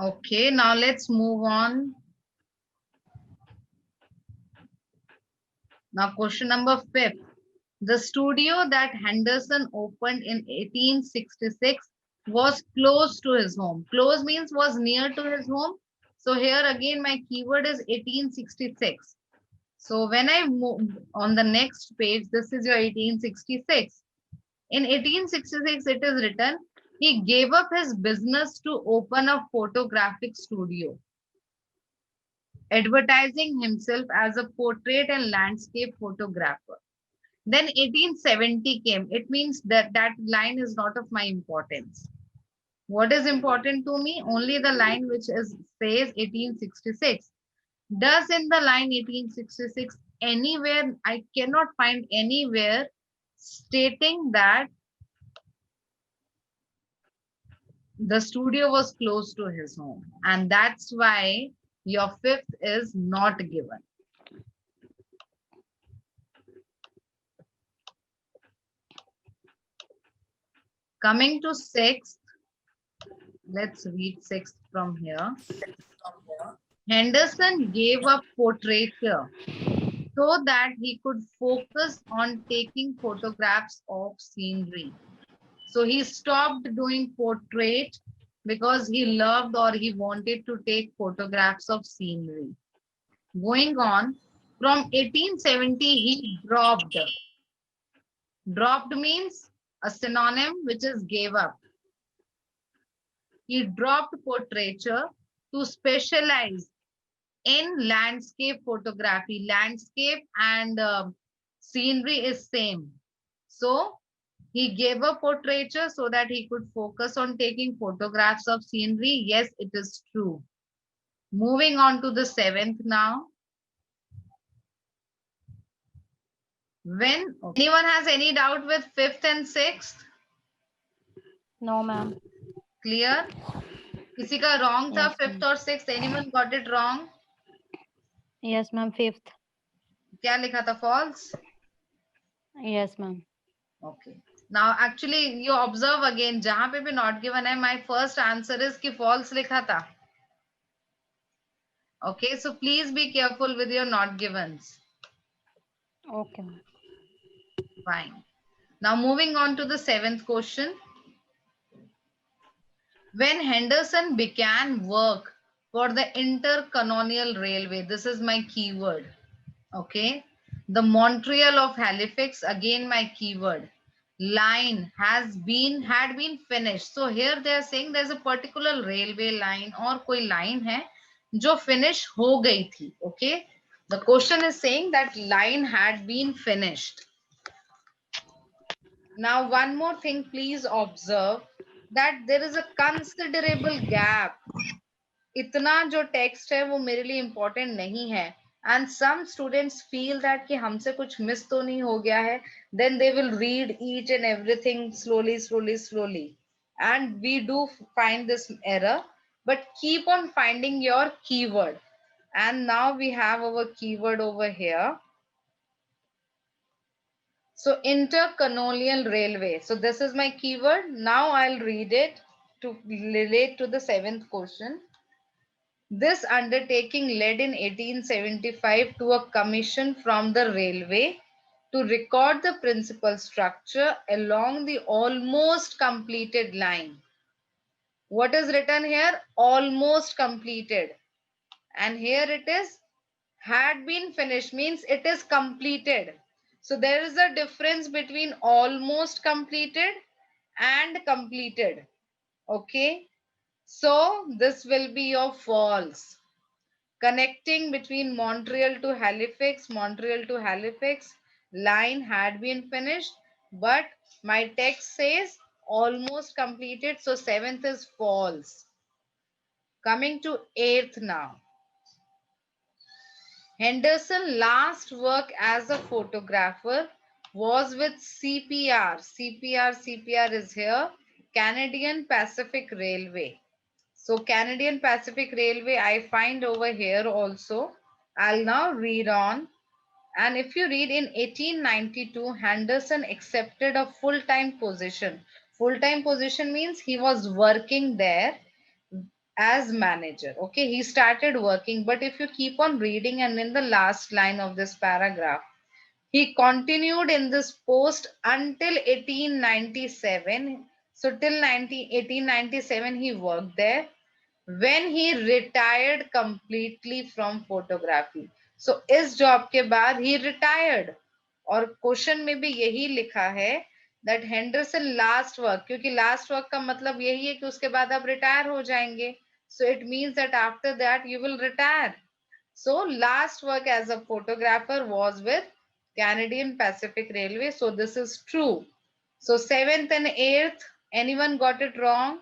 Okay, now let's move on. Now question number 5. The studio that Henderson opened in 1866 was close to his home. Close means was near to his home. So here again my keyword is 1866. So when I move on the next page, this is your 1866. In 1866, it is written, he gave up his business to open a photographic studio, advertising himself as a portrait and landscape photographer. Then 1870 came. It means that that line is not of my importance. What is important to me? Only the line which is says 1866. Does in the line 1866 anywhere, I cannot find anywhere stating that the studio was close to his home. And that's why your fifth is not given. Coming to sixth, let's read sixth from here. Henderson gave up portraiture so that he could focus on taking photographs of scenery. So he stopped doing portrait because he loved or he wanted to take photographs of scenery. Going on, from 1870 he dropped. Dropped means a synonym which is gave up. He dropped portraiture to specialize in landscape photography. Landscape and scenery is same. So he gave up portraiture so that he could focus on taking photographs of scenery. Yes, it is true. Moving on to the seventh now. When anyone has any doubt with fifth and sixth? No, ma'am. Clear? किसी का wrong था Yes, fifth ma'am. और sixth? Anyone got it wrong? Yes, ma'am. Fifth. क्या लिखा था false? Yes, ma'am. Okay. Now actually you observe again जहां पे भी not given है my first answer is कि false लिखा था. Okay, so please be careful with your not givens. Okay, ma'am. Fine. Now moving on to the seventh question. When Henderson began work for the Intercolonial Railway, this is my keyword. Okay. The Montreal of Halifax, again my keyword. Line had been finished. So here they are saying there's a particular railway line or कोई line है जो finish हो गई थी. Okay. The question is saying that line had been finished. Now, one more thing, please observe that there is a considerable gap. इतना जो text है वो मेरे लिए इम्पोर्टेंट नहीं है and some students feel that कि हमसे कुछ मिस तो नहीं हो गया है then they will read each and everything slowly and we do find this error but keep on finding your keyword and now we have our keyword over here. So intercolonial railway. So this is my keyword. Now I'll read it to relate to the seventh question. This undertaking led in 1875 to a commission from the railway to record the principal structure along the almost completed line. What is written here? Almost completed. And here it is had been finished means it is completed. So there is a difference between almost completed and completed. Okay. So this will be your false. Connecting between Montreal to Halifax line had been finished, but my text says almost completed. So seventh is false. Coming to eighth now. Henderson last work as a photographer was with CPR. CPR is here. Canadian Pacific Railway. So Canadian Pacific Railway I find over here also. I'll now read on. And if you read in 1892, Henderson accepted a full-time position. Full-time position means he was working there as manager. Okay, he started working, but if you keep on reading, and in the last line of this paragraph, he continued in this post until 1897. So till 1897 he worked there, when he retired completely from photography. So इस job के बाद he retired. और question में भी यही लिखा है that Henderson last work, क्योंकि last work का मतलब यही है कि उसके बाद आप रिटायर हो जाएंगे. So it means that after that you will retire. So last work as a photographer was with Canadian Pacific Railway. So this is true. So 7th and 8th, anyone got it wrong?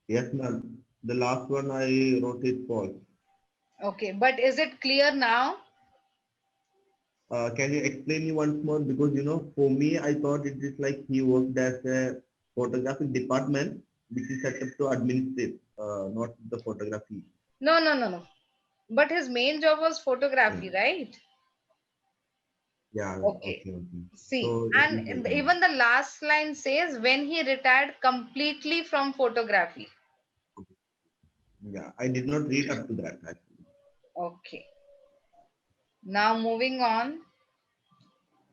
Yes, ma'am. The last one I wrote is false. Okay, but is it clear now? Can you explain me once more? Because for me, I thought it is like he worked as a photographic department, which is set up to administrate, not the photography. No, no, no, no. But his main job was photography, right? Yeah. Okay. Okay. Okay. See, So it is and like even the last line says when he retired completely from photography. yeah. I did not read up to that actually. Okay. Now moving on.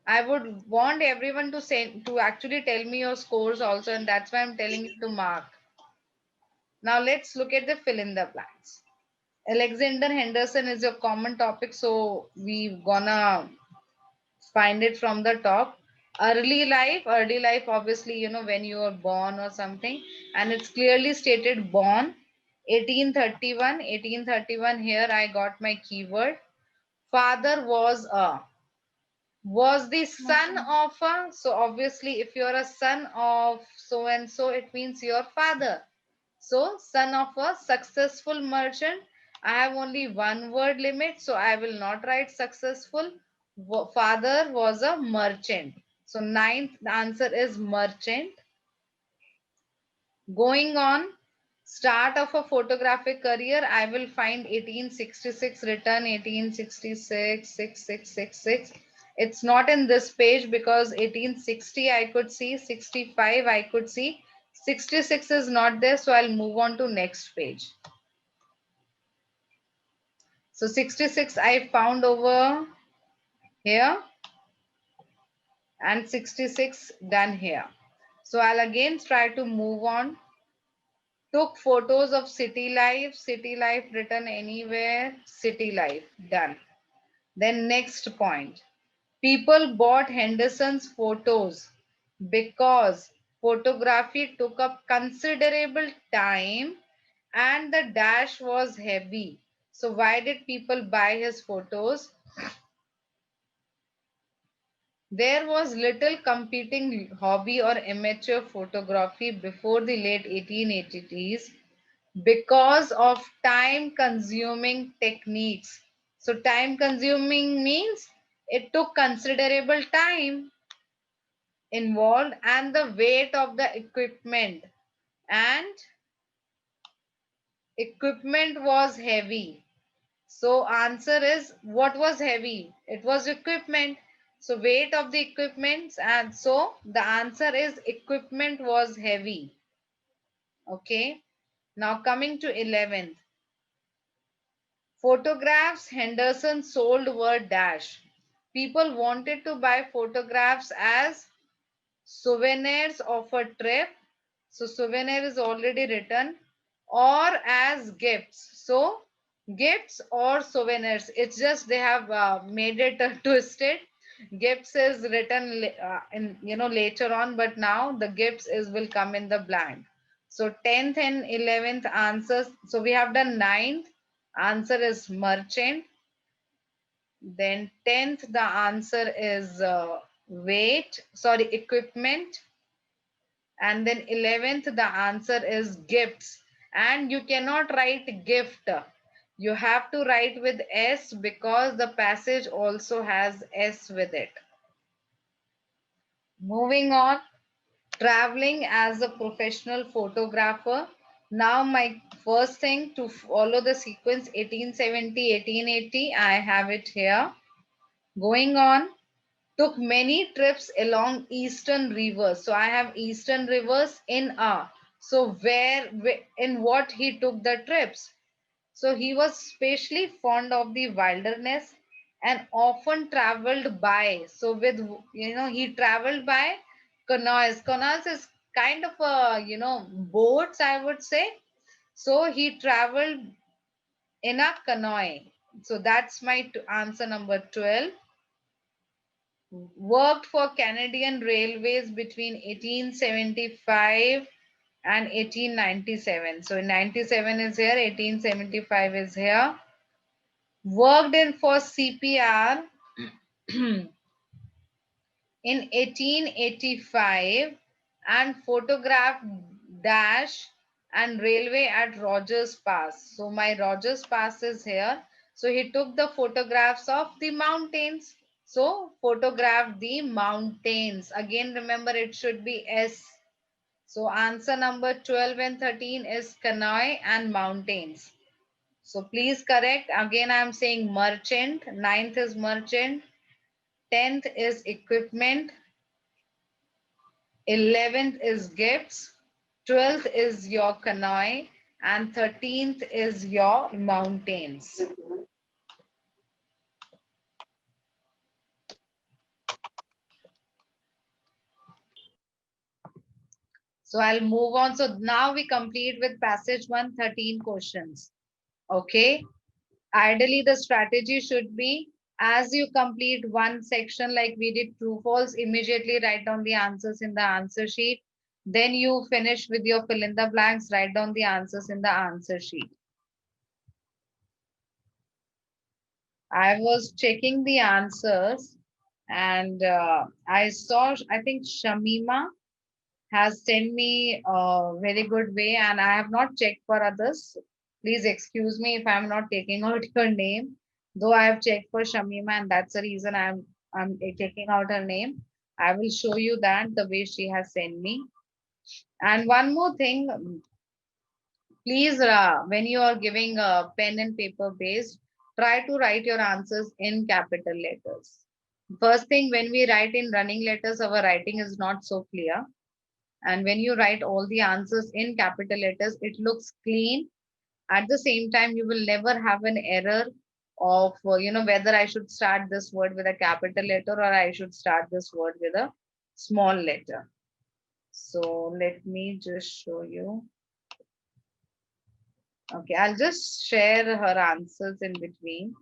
I would want everyone to say to actually tell me your scores also, and that's why I'm telling you to mark. Now let's look at the fill in the blanks. Alexander Henderson is your common topic, so we're gonna find it from the top. Early life, obviously, when you were born or something, and it's clearly stated born 1831. 1831, here I got my keyword. Father was the son of a, so obviously if you're a son of so and so, it means your father. So son of a successful merchant. I have only one word limit, so I will not write successful. Father was a merchant. So ninth answer is merchant. Going on, start of a photographic career, I will find 1866 written, 1866, 6666. It's not in this page because 1860 I could see, 65 I could see, 66 is not there, so I'll move on to next page. So 66 I found over here and 66 done here. So I'll again try to move on. Took photos of city life written anywhere, city life, done. Then next point. People bought Henderson's photos because photography took up considerable time and the dash was heavy. So why did people buy his photos? There was little competing hobby or amateur photography before the late 1880s because of time consuming techniques. So time consuming means it took considerable time involved and the weight of the equipment, and equipment was heavy. So answer is, what was heavy? It was equipment. So weight of the equipment, and so the answer is equipment was heavy. Okay. Now coming to 11th. Photographs Henderson sold were dash. People wanted to buy photographs as souvenirs of a trip. So souvenir is already written, or as gifts. So gifts or souvenirs. It's just they have made it twisted. Gifts is written in later on, but now the gifts is will come in the blank. So 10th and 11th answers. So we have done 9th. Answer is merchant. Then 10th, the answer is equipment. And then 11th, the answer is gifts. And you cannot write gift. You have to write with S because the passage also has S with it. Moving on, traveling as a professional photographer. Now my first thing to follow the sequence 1870, 1880, I have it here. Going on, took many trips along eastern rivers. So I have eastern rivers in A. So in what he took the trips? So he was especially fond of the wilderness and often traveled by. So with, he traveled by canoes. Canoes is kind of a, boats, I would say. So he traveled in a canoe. So that's my answer number 12. Worked for Canadian Railways between 1875 and 1897. So 97 is here, 1875 is here. Worked in for CPR in 1885 and photographed Dash and railway at Rogers Pass. So my Rogers Pass is here. So he took the photographs of the mountains. So photographed the mountains. Again, remember it should be S. So answer number 12 and 13 is canoe and mountains. So please correct. Again, I am saying merchant. Ninth is merchant. 10th is equipment. 11th is gifts. 12th is your canoe. And 13th is your mountains. So I'll move on. So now we complete with passage 1, 13 questions. Okay. Ideally, the strategy should be as you complete one section like we did true false, immediately write down the answers in the answer sheet. Then you finish with your fill in the blanks, write down the answers in the answer sheet. I was checking the answers and I saw, I think Shamima has sent me a very good way and I have not checked for others. Please excuse me if I'm not taking out your name, though I have checked for Shamima and that's the reason I'm taking out her name. I will show you that the way she has sent me. And one more thing, please, when you are giving a pen and paper based, try to write your answers in capital letters. First thing, when we write in running letters, our writing is not so clear. And when you write all the answers in capital letters, it looks clean. At the same time, you will never have an error of, whether I should start this word with a capital letter or I should start this word with a small letter. So let me just show you. Okay, I'll just share her answers in between.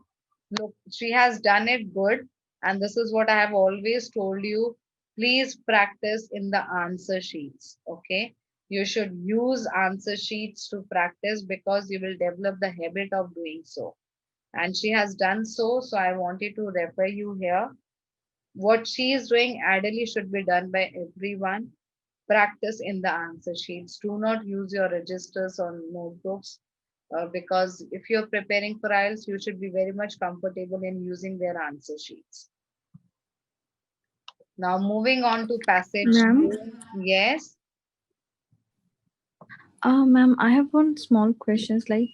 Look, she has done it good. And this is what I have always told you. Please practice in the answer sheets. Okay. You should use answer sheets to practice because you will develop the habit of doing so. And she has done so. So I wanted to refer you here. What she is doing ideally should be done by everyone. Practice in the answer sheets. Do not use your registers or notebooks because if you're preparing for IELTS, you should be very much comfortable in using their answer sheets. Now moving on to passage Ma'am, 2. Yes. ma'am, I have one small questions. Like,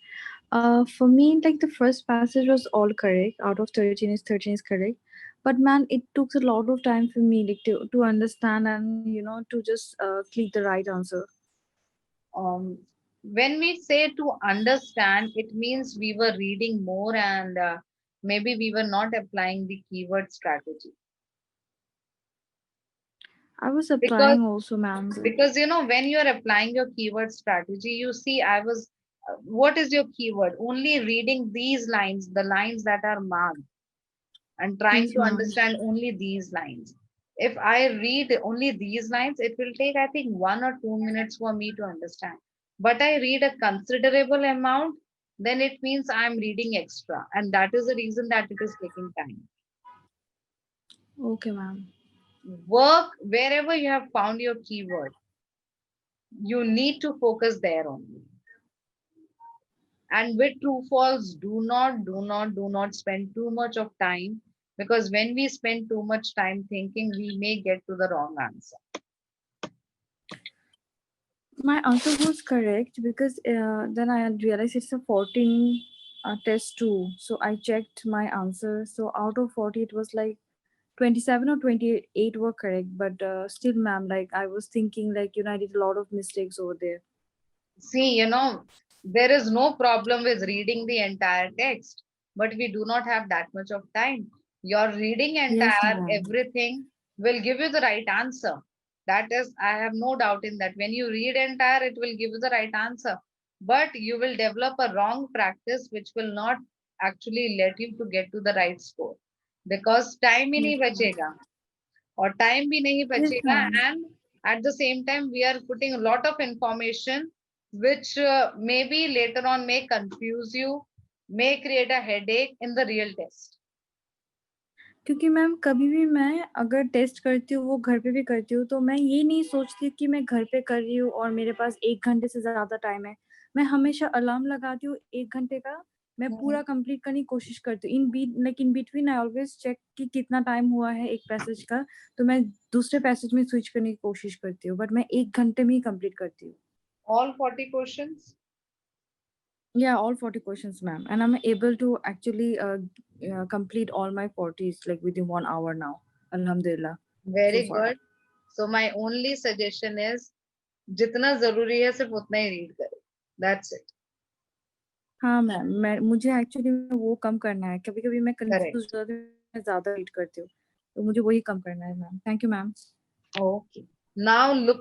for me, like the first passage was all correct. Out of 13 is 13 is correct. But man, it took a lot of time for me like to understand and to just click the right answer. When we say to understand, it means we were reading more and maybe we were not applying the keyword strategy. I was Because applying also, ma'am. when you're applying your keyword strategy, you see, what is your keyword? Only reading these lines, the lines that are marked, and trying Yes, to ma'am. understand only these lines. If I read only these lines, it will take, I think, 1 or 2 minutes for me to understand. But I read a considerable amount, then it means I'm reading extra. And that is the reason that it is taking time. Okay, ma'am. Work wherever you have found your keyword. You need to focus there only. And with true false, do not spend too much of time because when we spend too much time thinking, we may get to the wrong answer. My answer was correct because then I realized it's a 14 test too. So I checked my answer. So out of 40, it was like 27 or 28 were correct. But still, ma'am, like I was thinking, like, I did a lot of mistakes over there. See, there is no problem with reading the entire text, but we do not have that much of time. Your reading Yes, entire ma'am. everything will give you the right answer. That is, I have no doubt in that. When you read entire, it will give you the right answer. But you will develop a wrong practice which will not actually let you to get to the right score. Because time he Yes, नहीं ma'am. बचेगा और time भी नहीं Yes, बचेगा, ma'am. and at the same time we are putting a lot of information which maybe later on may confuse you, may create a headache in the real test. क्योंकि ma'am कभी भी मैं अगर test करती हूँ, वो घर पे भी करती हूँ, तो मैं ये नहीं सोचती कि मैं घर पे कर रही हूँ और मेरे पास 1 घंटे से ज़्यादा टाइम है। मैं हमेशा अलार्म लगाती हूँ 1 घंटे का, मैं पूरा कंप्लीट करने की कोशिश करती हूँ। In between I always check कि कितना टाइम हुआ है एक पैसेज का, तो मैं दूसरे पैसेज में स्विच करने की कोशिश करती हूँ, बट मैं 1 घंटे में ही कंप्लीट करती हूँ। All 40 questions? Yeah, all 40 questions, ma'am. And I'm able to actually complete all my 40s like within 1 hour now. Alhamdulillah. So Very far. good. So my only suggestion is जितना जरूरी है सिर्फ उतना ही रीड करो. That's it. हाँ ma'am, मुझे actually वो कम करना है। कभी-कभी मैं कंफ्यूज Correct. हो जाती हूँ, मैं ज़्यादा रीड करती हूँ। तो मुझे वही कम करना है ma'am. Thank you ma'am. Okay. Now look